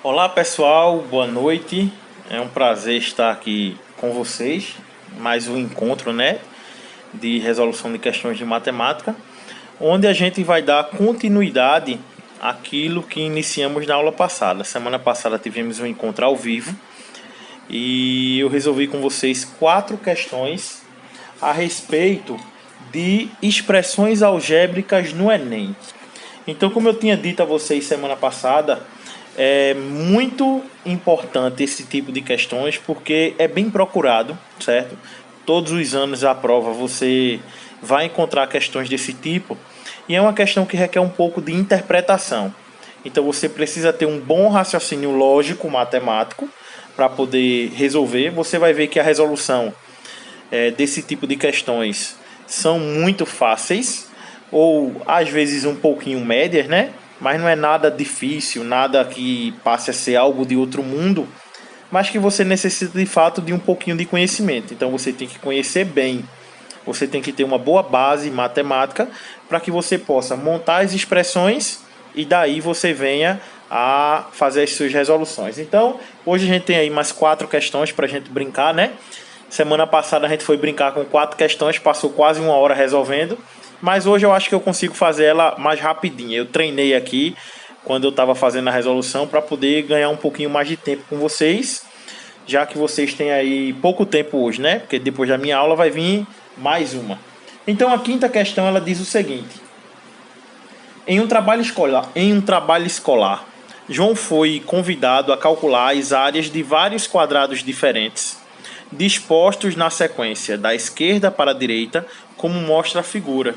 Olá pessoal, boa noite. É um prazer estar aqui com vocês. Mais um encontro, né, de resolução de questões de matemática, onde a gente vai dar continuidade àquilo que iniciamos na aula passada. Semana passada tivemos um encontro ao vivo e eu resolvi com vocês 4 questões a respeito de expressões algébricas no Enem. Então, como eu tinha dito a vocês semana passada, é muito importante esse tipo de questões porque é bem procurado, certo? Todos os anos à prova você vai encontrar questões desse tipo e é uma questão que requer um pouco de interpretação. Então você precisa ter um bom raciocínio lógico, matemático, para poder resolver. Você vai ver que a resolução desse tipo de questões são muito fáceis ou às vezes um pouquinho médias, né? Mas não é nada difícil, nada que passe a ser algo de outro mundo, mas que você necessita de fato de um pouquinho de conhecimento. Então você tem que conhecer bem, você tem que ter uma boa base matemática para que você possa montar as expressões e daí você venha a fazer as suas resoluções. Então, hoje a gente tem aí mais 4 questões para a gente brincar, né? Semana passada a gente foi brincar com 4 questões, passou quase 1 hora resolvendo. Mas hoje eu acho que eu consigo fazer ela mais rapidinha. Eu treinei aqui quando eu estava fazendo a resolução para poder ganhar um pouquinho mais de tempo com vocês, já que vocês têm aí pouco tempo hoje, né? Porque depois da minha aula vai vir mais uma. Então a quinta questão ela diz o seguinte: em um trabalho escolar, João foi convidado a calcular as áreas de vários quadrados diferentes, dispostos na sequência da esquerda para a direita, como mostra a figura.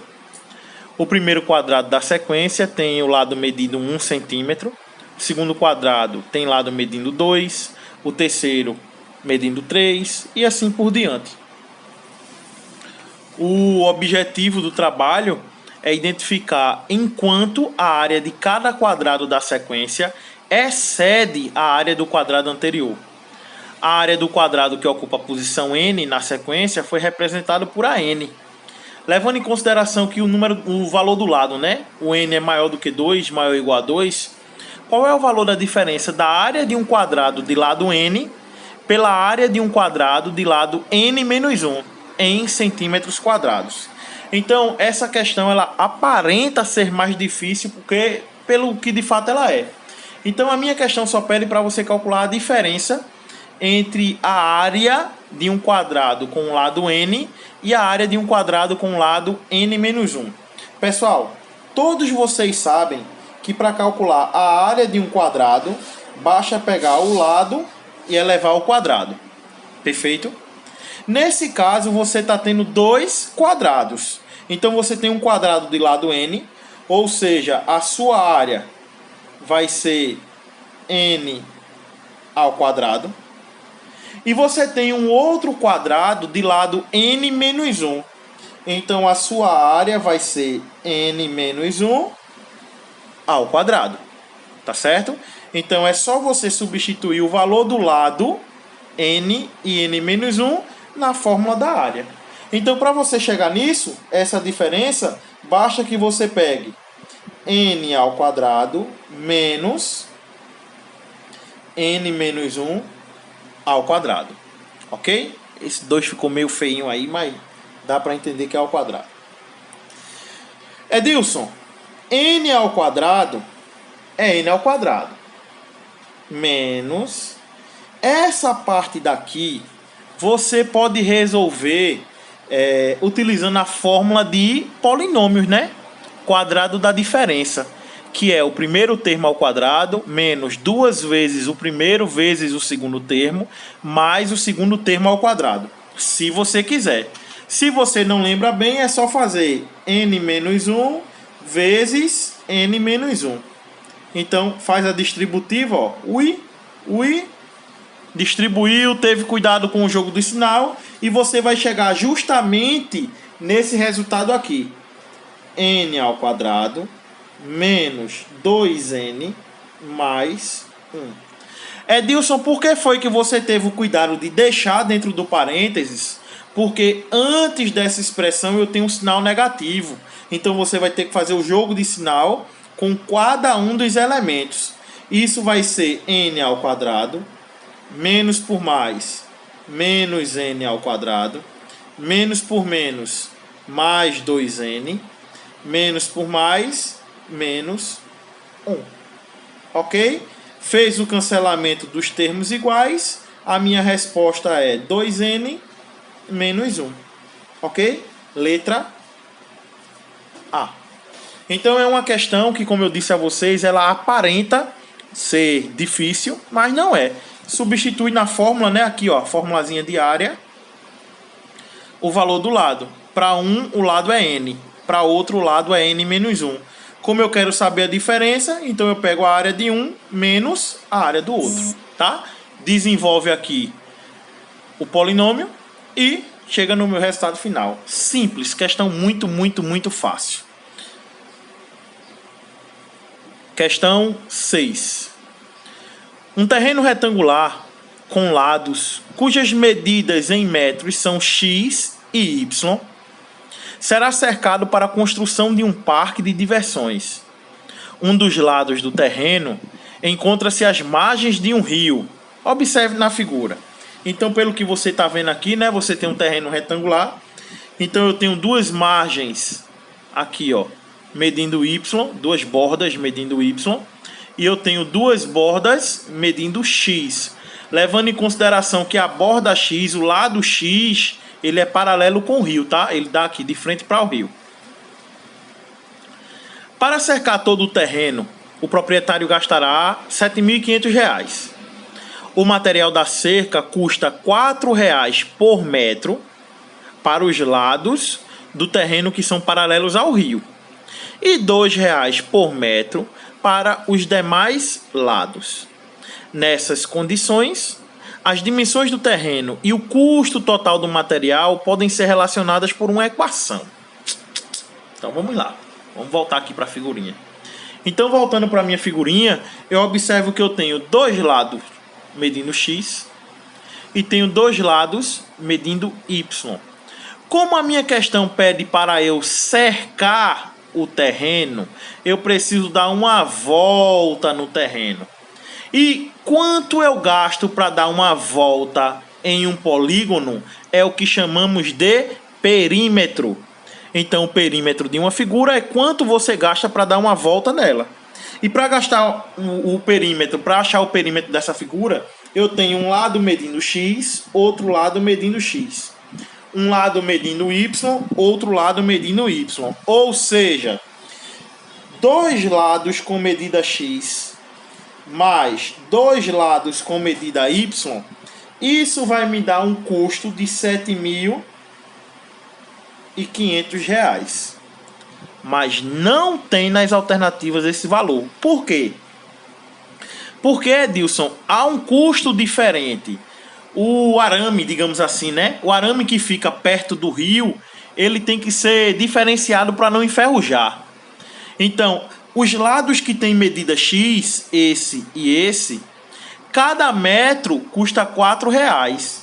O primeiro quadrado da sequência tem o lado medindo 1 centímetro, o segundo quadrado tem lado medindo 2, o terceiro medindo 3 e assim por diante. O objetivo do trabalho é identificar enquanto a área de cada quadrado da sequência excede a área do quadrado anterior. A área do quadrado que ocupa a posição n na sequência foi representada por AN. Levando em consideração que o valor do lado, né? O n é maior do que 2, maior ou igual a 2. Qual é o valor da diferença da área de um quadrado de lado n pela área de um quadrado de lado n menos 1 em centímetros quadrados? Então, essa questão ela aparenta ser mais difícil porque pelo que de fato ela é. Então, a minha questão só pede para você calcular a diferença entre a área de um quadrado com o lado n e a área de um quadrado com o lado n menos 1. Pessoal, todos vocês sabem que para calcular a área de um quadrado, basta pegar o lado e elevar ao quadrado. Perfeito? Nesse caso, você está tendo 2 quadrados. Então, você tem um quadrado de lado n, ou seja, a sua área vai ser n ao quadrado. E você tem um outro quadrado de lado n menos 1. Então, a sua área vai ser n menos 1 ao quadrado. Tá certo? Então, é só você substituir o valor do lado n e n menos 1 na fórmula da área. Então, para você chegar nisso, essa diferença, basta que você pegue n ao quadrado menos n menos 1 ao quadrado, ok? Esse 2 ficou meio feinho aí, mas dá para entender que é ao quadrado. Edilson, n ao quadrado é n ao quadrado menos essa parte daqui você pode resolver utilizando a fórmula de polinômios, né? Quadrado da diferença, que é o primeiro termo ao quadrado menos 2 vezes o primeiro vezes o segundo termo mais o segundo termo ao quadrado, se você quiser. Se você não lembra bem, é só fazer n menos 1 vezes n menos 1. Então, faz a distributiva, ó. Distribuiu, teve cuidado com o jogo do sinal e você vai chegar justamente nesse resultado aqui. N ao quadrado menos 2n mais 1. Edilson, por que foi que você teve o cuidado de deixar dentro do parênteses? Porque antes dessa expressão eu tenho um sinal negativo. Então você vai ter que fazer o jogo de sinal com cada um dos elementos. Isso vai ser n ao quadrado, menos por mais, menos n ao quadrado, menos por menos, mais 2n, menos por mais, menos 1. Ok? Fez o cancelamento dos termos iguais, a minha resposta é 2n menos 1. Ok? Letra A. Então é uma questão que, como eu disse a vocês, ela aparenta ser difícil, mas não é. Substitui na fórmula, né? Aqui, ó, a formulazinha de área, o valor do lado. Para um, o lado é n. Para outro, o lado é n menos 1. Como eu quero saber a diferença, então eu pego a área de um menos a área do outro, tá? Desenvolve aqui o polinômio e chega no meu resultado final. Simples, questão muito, muito, muito fácil. Questão 6. Um terreno retangular com lados cujas medidas em metros são x e y será cercado para a construção de um parque de diversões. Um dos lados do terreno encontra-se às margens de um rio. Observe na figura. Então, pelo que você está vendo aqui, né, você tem um terreno retangular. Então, eu tenho duas margens aqui, ó, medindo y, duas bordas medindo y, e eu tenho duas bordas medindo x, levando em consideração que a borda x, o lado x, ele é paralelo com o rio, tá? Ele dá aqui de frente para o rio. Para cercar todo o terreno, o proprietário gastará R$ 7.500. O material da cerca custa R$ 4,00 por metro para os lados do terreno que são paralelos ao rio e R$ 2,00 por metro para os demais lados. Nessas condições, as dimensões do terreno e o custo total do material podem ser relacionadas por uma equação. Então vamos lá, vamos voltar aqui para a figurinha. Então, voltando para a minha figurinha, eu observo que eu tenho dois lados medindo x e tenho dois lados medindo y. Como a minha questão pede para eu cercar o terreno, eu preciso dar uma volta no terreno. E quanto eu gasto para dar uma volta em um polígono é o que chamamos de perímetro. Então, o perímetro de uma figura é quanto você gasta para dar uma volta nela. E para gastar o perímetro, para achar o perímetro dessa figura, eu tenho um lado medindo x, outro lado medindo x. Um lado medindo y, outro lado medindo y. Ou seja, dois lados com medida x mais dois lados com medida y, isso vai me dar um custo de R$ 7.500. Mas não tem nas alternativas esse valor. Por quê? Porque, Edilson, há um custo diferente. O arame, digamos assim, né? O arame que fica perto do rio, ele tem que ser diferenciado para não enferrujar. Então, os lados que têm medida x, esse e esse, cada metro custa R$ 4,00.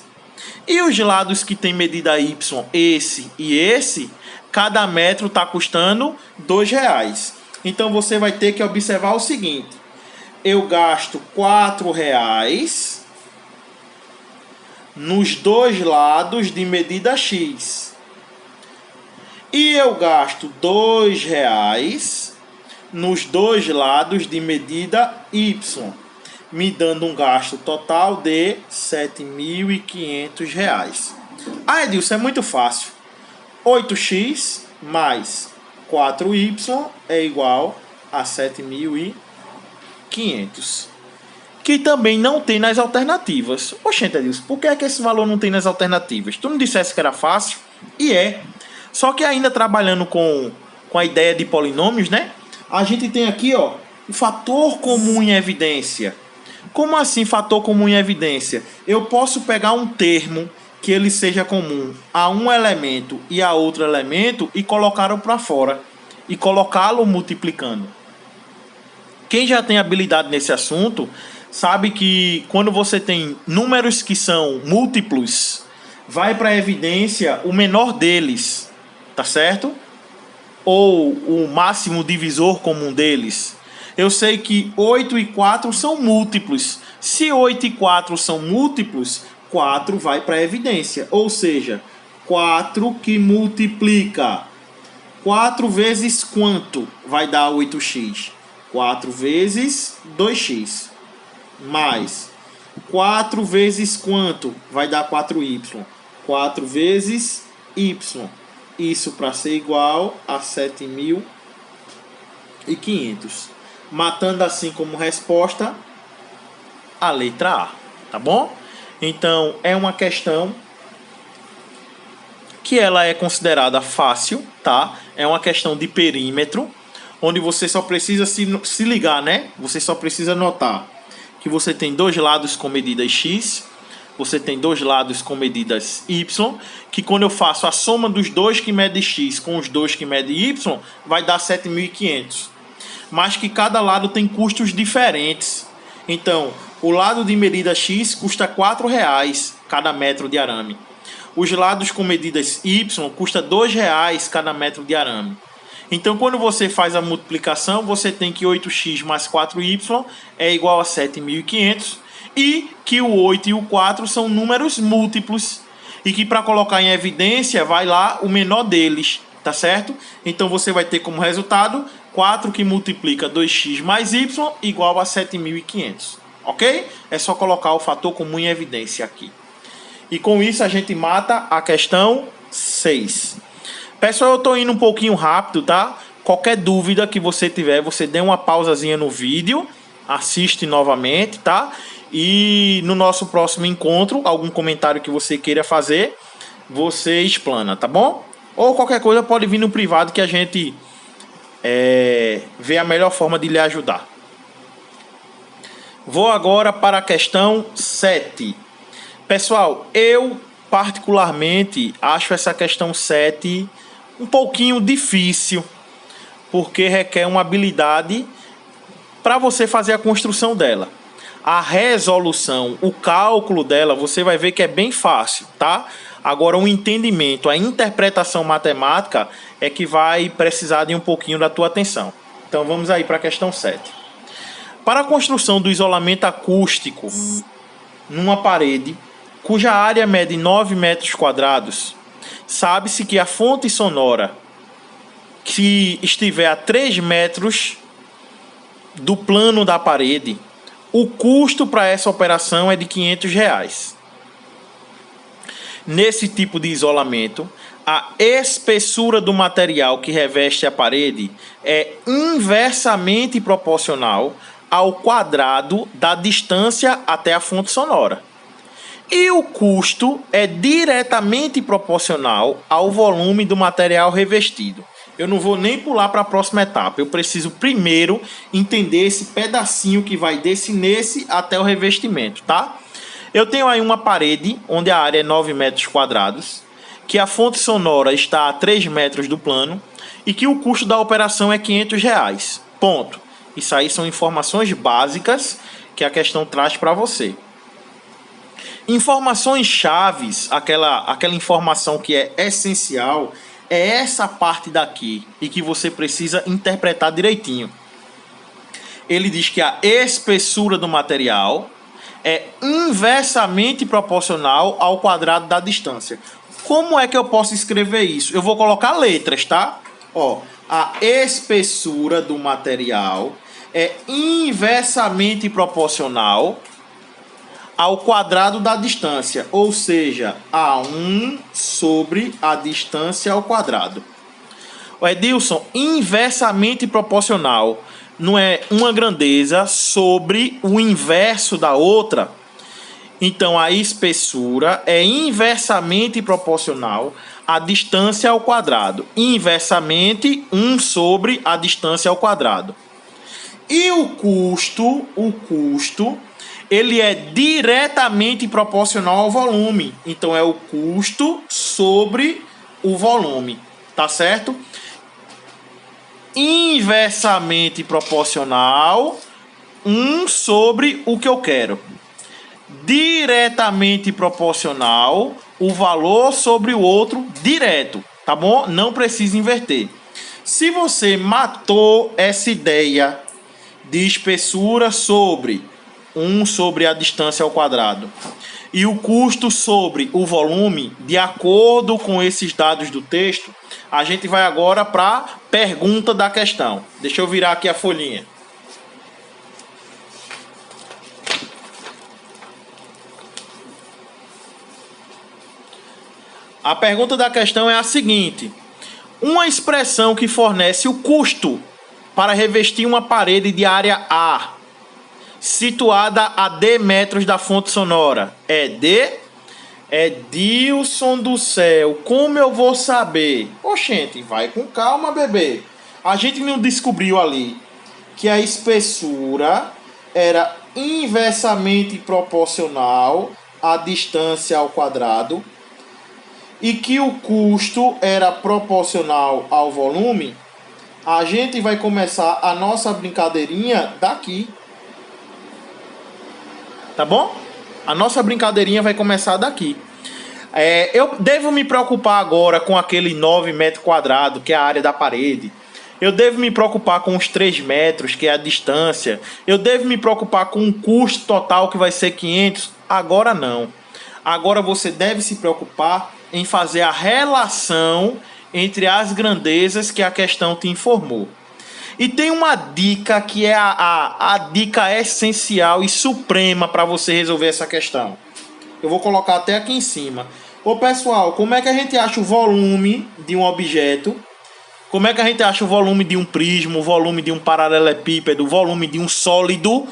E os lados que têm medida y, esse e esse, cada metro está custando R$ 2,00. Então, você vai ter que observar o seguinte. Eu gasto R$ 4,00 nos dois lados de medida x. E eu gasto R$ 2,00 nos dois lados de medida y, me dando um gasto total de R$ 7.500. Ah, Edilson, é muito fácil. 8x mais 4y é igual a 7.500. Que também não tem nas alternativas. Oxente, Edilson, por que é que esse valor não tem nas alternativas? Tu não dissesse que era fácil? E é. Só que ainda trabalhando com a ideia de polinômios, né? A gente tem aqui, ó, o fator comum em evidência. Como assim fator comum em evidência? Eu posso pegar um termo que ele seja comum a um elemento e a outro elemento e colocá-lo para fora. E colocá-lo multiplicando. Quem já tem habilidade nesse assunto sabe que quando você tem números que são múltiplos, vai para a evidência o menor deles, tá certo? Ou o máximo divisor comum deles. Eu sei que 8 e 4 são múltiplos. Se 8 e 4 são múltiplos, 4 vai para a evidência. Ou seja, 4 que multiplica 4 vezes quanto vai dar 8x? 4 vezes 2x. Mais 4 vezes quanto vai dar 4y? 4 vezes y. Isso para ser igual a 7.500. Matando assim como resposta a letra A. Tá bom? Então, é uma questão que ela é considerada fácil, tá? É uma questão de perímetro, onde você só precisa se ligar, né? Você só precisa notar que você tem dois lados com medidas x, você tem dois lados com medidas y, que quando eu faço a soma dos dois que mede x com os dois que mede y, vai dar 7.500. Mas que cada lado tem custos diferentes. Então, o lado de medida x custa R$4 cada metro de arame. Os lados com medidas y custa R$2 cada metro de arame. Então, quando você faz a multiplicação, você tem que 8x mais 4y é igual a 7.500 e que o 8 e o 4 são números múltiplos e que para colocar em evidência vai lá o menor deles, tá certo? Então, você vai ter como resultado 4 que multiplica 2x mais y igual a 7.500, ok? É só colocar o fator comum em evidência aqui. E com isso a gente mata a questão 6. Pessoal, eu estou indo um pouquinho rápido, tá? Qualquer dúvida que você tiver, você dê uma pausazinha no vídeo, assiste novamente, tá? E no nosso próximo encontro, algum comentário que você queira fazer, você explana, tá bom? Ou qualquer coisa pode vir no privado que a gente vê a melhor forma de lhe ajudar. Vou agora para a questão 7. Pessoal, eu particularmente acho essa questão 7 um pouquinho difícil, porque requer uma habilidade para você fazer a construção dela. A resolução, o cálculo dela, você vai ver que é bem fácil, tá? Agora, o entendimento, a interpretação matemática é que vai precisar de um pouquinho da tua atenção. Então, vamos aí para a questão 7. Para a construção do isolamento acústico numa parede cuja área mede 9 metros quadrados, sabe-se que a fonte sonora que estiver a 3 metros do plano da parede, o custo para essa operação é de R$500. Nesse tipo de isolamento, a espessura do material que reveste a parede é inversamente proporcional ao quadrado da distância até a fonte sonora. E o custo é diretamente proporcional ao volume do material revestido. Eu não vou nem pular para a próxima etapa. Eu preciso primeiro entender esse pedacinho que vai nesse até o revestimento, tá? Eu tenho aí uma parede onde a área é 9 metros quadrados, que a fonte sonora está a 3 metros do plano e que o custo da operação é R$500. Ponto. Isso aí são informações básicas que a questão traz para você. Informações chaves, aquela informação que é essencial, é essa parte daqui e que você precisa interpretar direitinho. Ele diz que a espessura do material é inversamente proporcional ao quadrado da distância. Como é que eu posso escrever isso? Eu vou colocar letras, tá? Ó, a espessura do material é inversamente proporcional ao quadrado da distância, ou seja, A1 sobre a distância ao quadrado. O Edilson, inversamente proporcional não é uma grandeza sobre o inverso da outra? Então, a espessura é inversamente proporcional à distância ao quadrado. Inversamente, 1 sobre a distância ao quadrado. E o custo, ele é diretamente proporcional ao volume. Então, é o custo sobre o volume. Tá certo? Inversamente proporcional, 1 sobre o que eu quero. Diretamente proporcional, o valor sobre o outro direto. Tá bom? Não precisa inverter. Se você matou essa ideia de espessura sobre 1 sobre a distância ao quadrado. E o custo sobre o volume, de acordo com esses dados do texto, a gente vai agora para a pergunta da questão. Deixa eu virar aqui a folhinha. A pergunta da questão é a seguinte: uma expressão que fornece o custo para revestir uma parede de área A, situada a D metros da fonte sonora, é D? É Dilson do céu, como eu vou saber? Oxente, vai com calma, bebê. A gente não descobriu ali que a espessura era inversamente proporcional à distância ao quadrado e que o custo era proporcional ao volume? A gente vai começar a nossa brincadeirinha daqui. Tá bom? A nossa brincadeirinha vai começar daqui. Eu devo me preocupar agora com aquele 9 metros quadrados, que é a área da parede. Eu devo me preocupar com os 3 metros, que é a distância. Eu devo me preocupar com o custo total, que vai ser 500. Agora não. Agora você deve se preocupar em fazer a relação entre as grandezas que a questão te informou. E tem uma dica que é a dica essencial e suprema para você resolver essa questão. Eu vou colocar até aqui em cima. Ô pessoal, como é que a gente acha o volume de um objeto? Como é que a gente acha o volume de um prisma, o volume de um paralelepípedo, o volume de um sólido?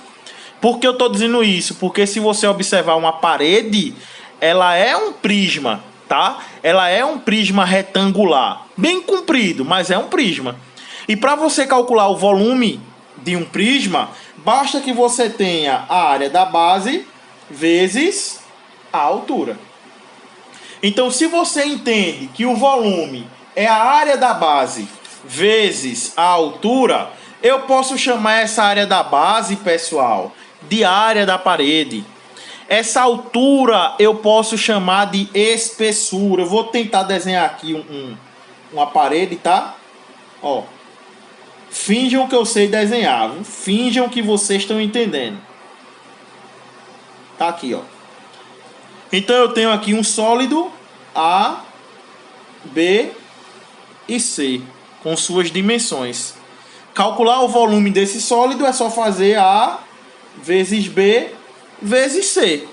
Por que eu estou dizendo isso? Porque se você observar uma parede, ela é um prisma, tá? Ela é um prisma retangular, bem comprido, mas é um prisma. E para você calcular o volume de um prisma, basta que você tenha a área da base vezes a altura. Então, se você entende que o volume é a área da base vezes a altura, eu posso chamar essa área da base, pessoal, de área da parede. Essa altura eu posso chamar de espessura. Eu vou tentar desenhar aqui uma parede, tá? Ó. Finjam que eu sei desenhar, viu? Finjam que vocês estão entendendo. Tá aqui, ó. Então eu tenho aqui um sólido A, B e C, com suas dimensões. Calcular o volume desse sólido é só fazer A vezes B vezes C.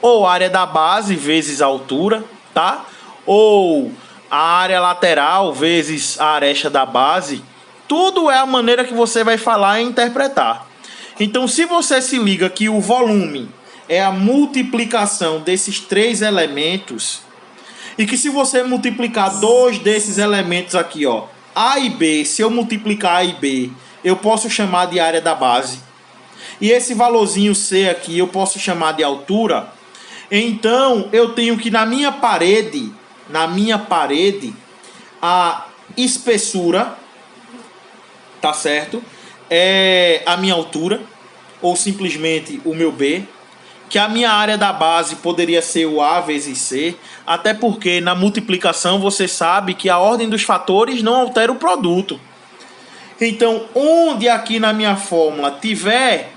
Ou área da base vezes a altura, tá? Ou a área lateral vezes a aresta da base. Tudo é a maneira que você vai falar e interpretar. Então, se você se liga que o volume é a multiplicação desses 3 elementos, e que se você multiplicar 2 desses elementos aqui, ó, A e B, se eu multiplicar A e B, eu posso chamar de área da base. E esse valorzinho C aqui eu posso chamar de altura. Então, eu tenho que na minha parede, a espessura, tá certo? É a minha altura, ou simplesmente o meu B, que a minha área da base poderia ser o A vezes C, até porque na multiplicação você sabe que a ordem dos fatores não altera o produto. Então, onde aqui na minha fórmula tiver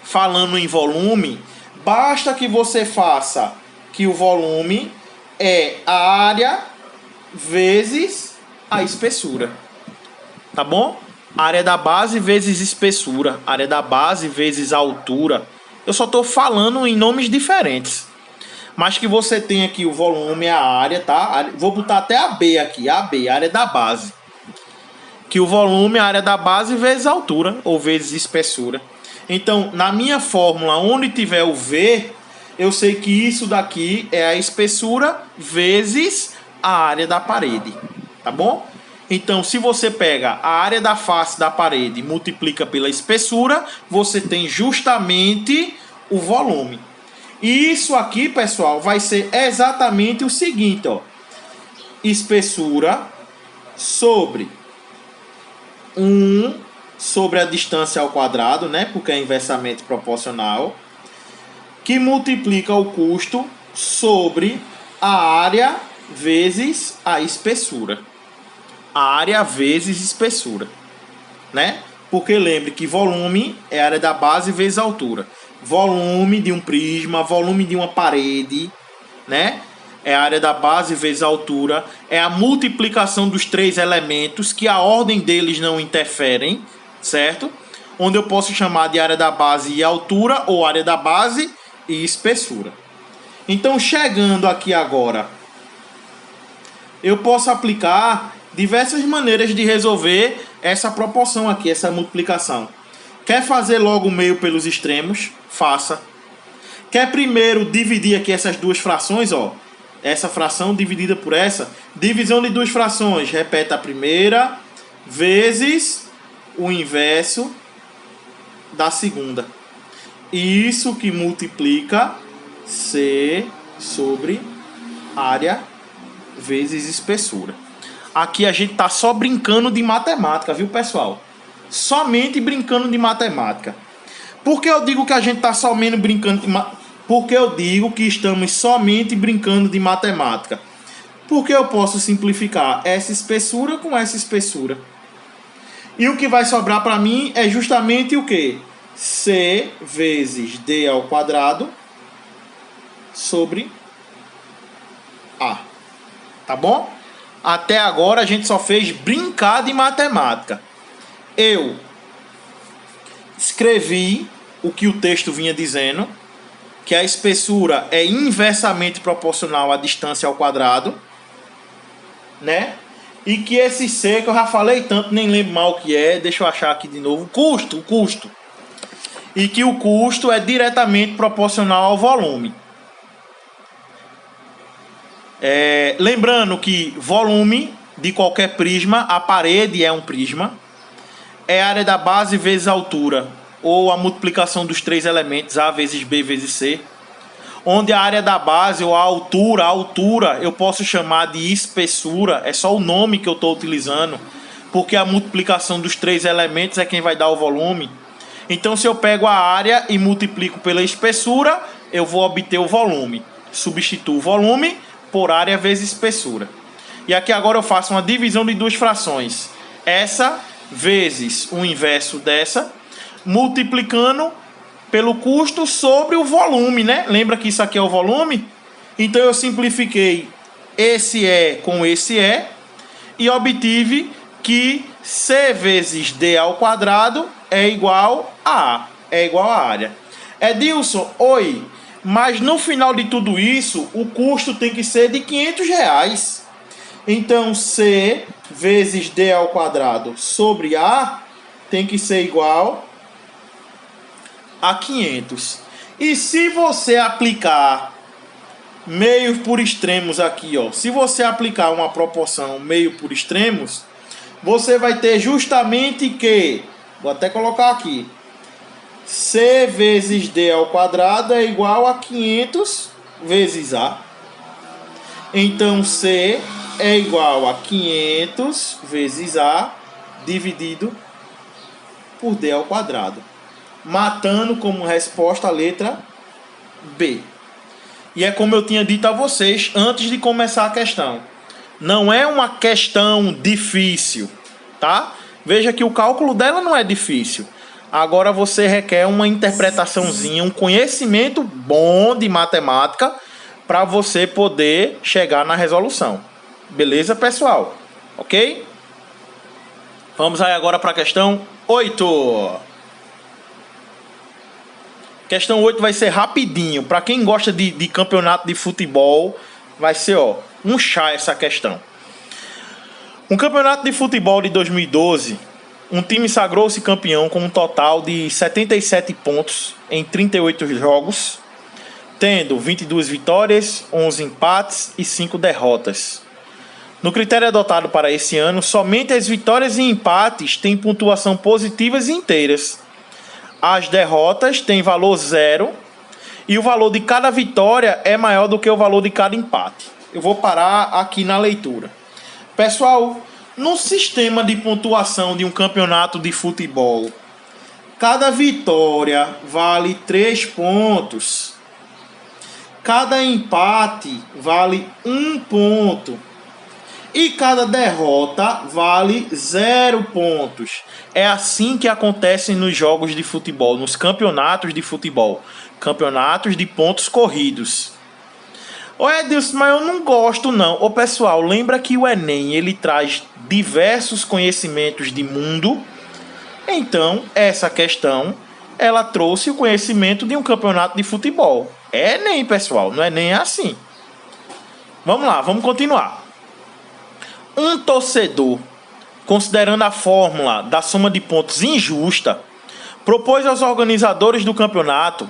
falando em volume, basta que você faça que o volume é a área vezes a espessura. Tá bom? Área da base vezes espessura, área da base vezes altura. Eu só estou falando em nomes diferentes. Mas que você tem aqui o volume, a área, tá? Vou botar até a B aqui, a B, área da base. Que o volume é a área da base vezes a altura, ou vezes espessura. Então, na minha fórmula, onde tiver o V, eu sei que isso daqui é a espessura vezes a área da parede. Tá bom? Então, se você pega a área da face da parede e multiplica pela espessura, você tem justamente o volume. E isso aqui, pessoal, vai ser exatamente o seguinte, ó. Espessura sobre 1 sobre a distância ao quadrado, né? Porque é inversamente proporcional. Que multiplica o custo sobre a área vezes a espessura. A área vezes espessura, né? Porque lembre que volume é a área da base vezes a altura. Volume de um prisma, volume de uma parede, né? É a área da base vezes a altura. É a multiplicação dos três elementos, que a ordem deles não interferem, certo? Onde eu posso chamar de área da base e altura, ou área da base e espessura. Então, chegando aqui agora, eu posso aplicar diversas maneiras de resolver essa proporção aqui, essa multiplicação. Quer fazer logo o meio pelos extremos? Faça. Quer primeiro dividir aqui essas duas frações, ó? Essa fração dividida por essa. Divisão de duas frações. Repete a primeira vezes o inverso da segunda. Isso que multiplica C sobre área vezes espessura. Aqui a gente tá só brincando de matemática, viu, pessoal? Somente brincando de matemática. Por que eu digo que a gente tá somente brincando de Porque eu digo que estamos somente brincando de matemática? Porque eu posso simplificar essa espessura com essa espessura. E o que vai sobrar para mim é justamente o quê? C vezes D ao quadrado sobre A. Tá bom? Até agora a gente só fez brincar de matemática. Eu escrevi o que o texto vinha dizendo, que a espessura é inversamente proporcional à distância ao quadrado, né? E que esse C, que eu já falei tanto, nem lembro mal o que é, deixa eu achar aqui de novo, o custo. E que o custo é diretamente proporcional ao volume. Lembrando que volume de qualquer prisma, a parede é um prisma, é a área da base vezes a altura, ou a multiplicação dos três elementos, A vezes B vezes C, onde a área da base ou a altura eu posso chamar de espessura, é só o nome que eu estou utilizando, porque a multiplicação dos três elementos é quem vai dar o volume. Então, se eu pego a área e multiplico pela espessura, eu vou obter o volume. Substituo o volume por área vezes espessura. E aqui agora eu faço uma divisão de duas frações. Essa vezes o inverso dessa, multiplicando pelo custo sobre o volume, né? Lembra que isso aqui é o volume? Então eu simplifiquei esse E com esse E e obtive que C vezes D ao quadrado é igual a A, é igual a área. Edilson, oi, mas no final de tudo isso, o custo tem que ser de R$500. Então, C vezes D ao quadrado sobre A tem que ser igual a 500. E se você aplicar meio por extremos aqui, ó, se você aplicar uma proporção meio por extremos, você vai ter justamente que, vou até colocar aqui, C vezes D ao quadrado é igual a 500 vezes A. Então, C é igual a 500 vezes A dividido por D ao quadrado. Matando como resposta a letra B. E é como eu tinha dito a vocês antes de começar a questão. Não é uma questão difícil, tá? Veja que o cálculo dela não é difícil. Agora você requer uma interpretaçãozinha, um conhecimento bom de matemática para você poder chegar na resolução. Beleza, pessoal? Ok? Vamos aí agora para a questão 8. Questão 8 vai ser rapidinho. Para quem gosta de campeonato de futebol, vai ser um chá essa questão. Um campeonato de futebol de 2012, um time sagrou-se campeão com um total de 77 pontos em 38 jogos, tendo 22 vitórias, 11 empates e 5 derrotas. No critério adotado para esse ano, somente as vitórias e empates têm pontuação positivas e inteiras. As derrotas têm valor 0 e o valor de cada vitória é maior do que o valor de cada empate. Eu vou parar aqui na leitura. Pessoal, no sistema de pontuação de um campeonato de futebol, cada vitória vale 3 pontos. Cada empate vale 1 ponto. E cada derrota vale 0 pontos. É assim que acontece nos jogos de futebol, nos campeonatos de futebol. Campeonatos de pontos corridos. Ô Edilson, mas eu não gosto não. Ô pessoal, lembra que o Enem ele traz diversos conhecimentos de mundo? Então, essa questão, ela trouxe o conhecimento de um campeonato de futebol. É Enem, pessoal, não é nem assim. Vamos lá, vamos continuar. Um torcedor, considerando a fórmula da soma de pontos injusta, propôs aos organizadores do campeonato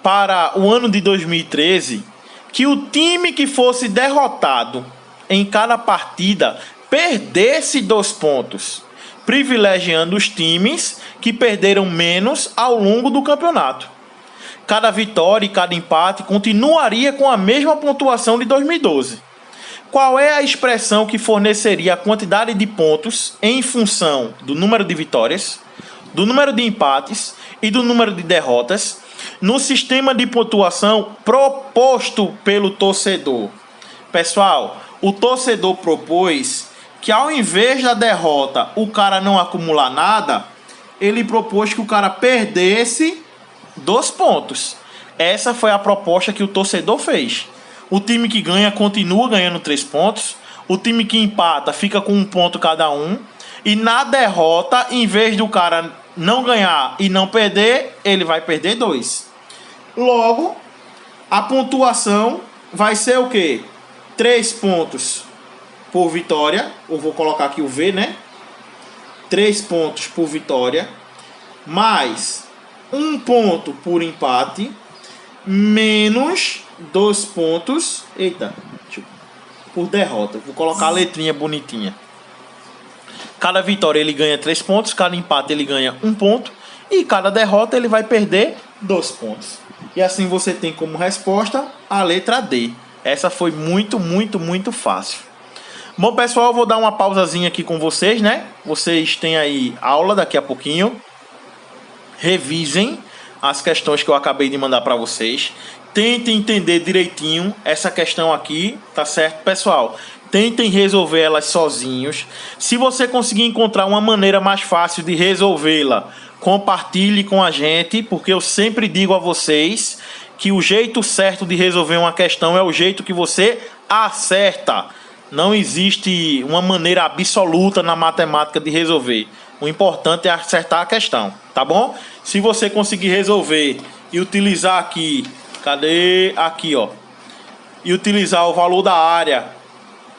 para o ano de 2013 que o time que fosse derrotado em cada partida perdesse 2 pontos, privilegiando os times que perderam menos ao longo do campeonato. Cada vitória e cada empate continuaria com a mesma pontuação de 2012. Qual é a expressão que forneceria a quantidade de pontos em função do número de vitórias, do número de empates e do número de derrotas no sistema de pontuação proposto pelo torcedor? Pessoal, o torcedor propôs que ao invés da derrota o cara não acumular nada, ele propôs que o cara perdesse 2 pontos. Essa foi a proposta que o torcedor fez. O time que ganha continua ganhando 3 pontos. O time que empata fica com 1 ponto cada um. E na derrota, em vez do cara não ganhar e não perder, ele vai perder 2. Logo, a pontuação vai ser o quê? 3 pontos por vitória. Eu vou colocar aqui o V, né? 3 pontos por vitória. Mais 1 ponto por empate. Menos 2 pontos. Eita. Por derrota. Vou colocar a letrinha bonitinha. Cada vitória ele ganha 3 pontos. Cada empate ele ganha 1 ponto. E cada derrota ele vai perder 2 pontos. E assim você tem como resposta a letra D. Essa foi muito fácil. Bom, pessoal, eu vou dar uma pausazinha aqui com vocês, né? Vocês têm aí aula daqui a pouquinho. Revisem as questões que eu acabei de mandar para vocês. Tentem entender direitinho essa questão aqui, tá certo, pessoal? Tentem resolver elas sozinhos. Se você conseguir encontrar uma maneira mais fácil de resolvê-la, compartilhe com a gente, porque eu sempre digo a vocês que o jeito certo de resolver uma questão é o jeito que você acerta. Não existe uma maneira absoluta na matemática de resolver. O importante é acertar a questão, tá bom? Se você conseguir resolver e utilizar aqui, cadê? Aqui, ó. E utilizar o valor da área,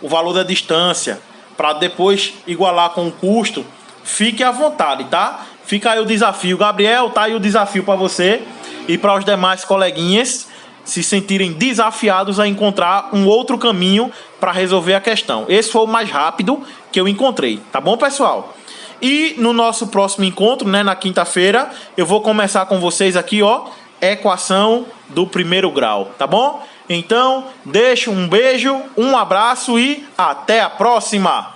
o valor da distância, para depois igualar com o custo, fique à vontade, tá? Fica aí o desafio. Gabriel, tá aí o desafio para você e para os demais coleguinhas se sentirem desafiados a encontrar um outro caminho para resolver a questão. Esse foi o mais rápido que eu encontrei, tá bom, pessoal? E no nosso próximo encontro, né, na quinta-feira, eu vou começar com vocês aqui, ó, equação do primeiro grau, tá bom? Então, deixo um beijo, um abraço e até a próxima!